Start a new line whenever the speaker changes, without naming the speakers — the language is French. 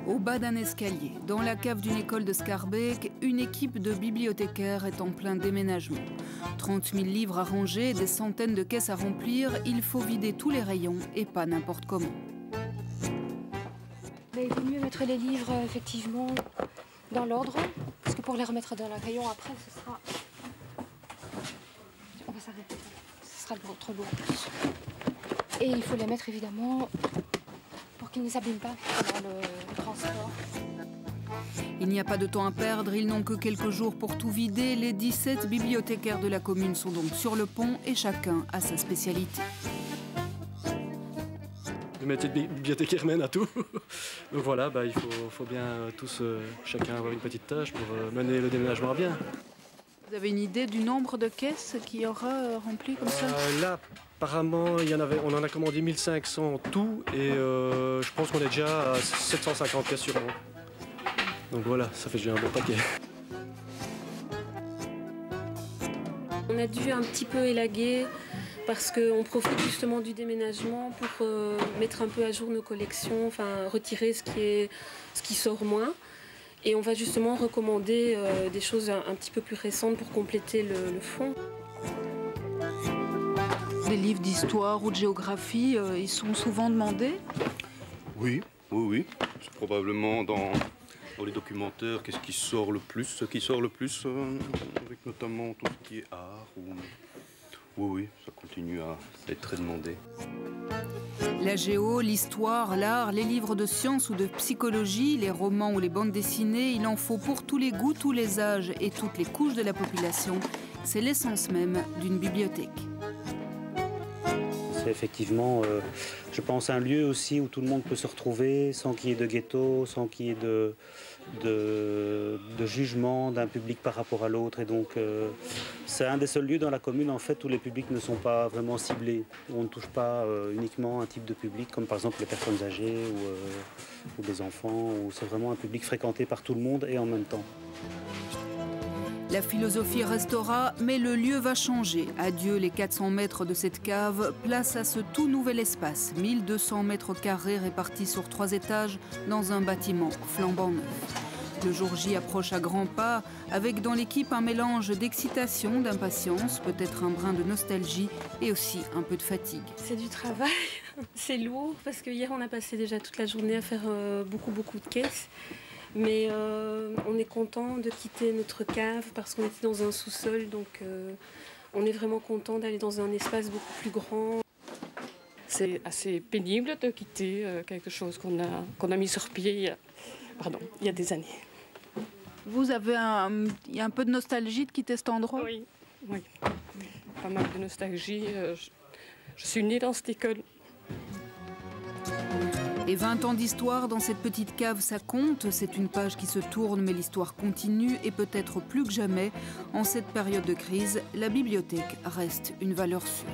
Au bas d'un escalier, dans la cave d'une école de Schaerbeek, une équipe de bibliothécaires est en plein déménagement. 30 000 livres à ranger, des centaines de caisses à remplir, il faut vider tous les rayons et pas n'importe comment.
Mais il vaut mieux mettre les livres effectivement dans l'ordre, parce que pour les remettre dans le rayon après, ce sera... On va s'arrêter, ce sera trop lourd. Et il faut les mettre évidemment pour qu'ils ne s'abîment pas pendant le transport.
Il n'y a pas de temps à perdre, ils n'ont que quelques jours pour tout vider. Les 17 bibliothécaires de la commune sont donc sur le pont et chacun a sa spécialité.
Le métier de bibliothécaire mène à tout. Donc voilà, il faut bien tous, chacun avoir une petite tâche pour mener le déménagement à bien.
Vous avez une idée du nombre de caisses qu'il y aura remplies comme ça?
Là, apparemment, on en a commandé 1500 en tout et je pense qu'on est déjà à 750 caisses sûrement. Donc voilà, ça fait déjà un bon paquet.
On a dû un petit peu élaguer parce qu'on profite justement du déménagement pour mettre un peu à jour nos collections, enfin retirer ce qui sort moins. Et on va justement recommander des choses un petit peu plus récentes pour compléter le fond.
Des livres d'histoire ou de géographie, ils sont souvent demandés?
Oui. C'est probablement dans les documentaires, qu'est-ce qui sort le plus? Ce qui sort le plus, avec notamment tout ce qui est art. Oui, ça continue à être très demandé.
La géo, l'histoire, l'art, les livres de sciences ou de psychologie, les romans ou les bandes dessinées, il en faut pour tous les goûts, tous les âges et toutes les couches de la population. C'est l'essence même d'une bibliothèque.
C'est effectivement, je pense, un lieu aussi où tout le monde peut se retrouver sans qu'il y ait de ghetto, sans qu'il y ait de jugement d'un public par rapport à l'autre. Et donc, c'est un des seuls lieux dans la commune en fait, où les publics ne sont pas vraiment ciblés. On ne touche pas uniquement un type de public, comme par exemple les personnes âgées ou les enfants. Où c'est vraiment un public fréquenté par tout le monde et en même temps.
La philosophie restera, mais le lieu va changer. Adieu les 400 mètres de cette cave, place à ce tout nouvel espace, 1200 mètres carrés répartis sur 3 étages dans un bâtiment flambant neuf. Le jour J approche à grands pas, avec dans l'équipe un mélange d'excitation, d'impatience, peut-être un brin de nostalgie et aussi un peu de fatigue.
C'est du travail, c'est lourd, parce que hier on a passé déjà toute la journée à faire beaucoup de caisses. Mais on est content de quitter notre cave parce qu'on était dans un sous-sol, donc on est vraiment content d'aller dans un espace beaucoup plus grand.
C'est assez pénible de quitter quelque chose qu'on a mis sur pied il y a des années.
Vous avez il y a un peu de nostalgie de quitter cet endroit?
Oui, pas mal de nostalgie. Je suis née dans cette école.
Et 20 ans d'histoire dans cette petite cave, ça compte. C'est une page qui se tourne, mais l'histoire continue. Et peut-être plus que jamais, en cette période de crise, la bibliothèque reste une valeur sûre.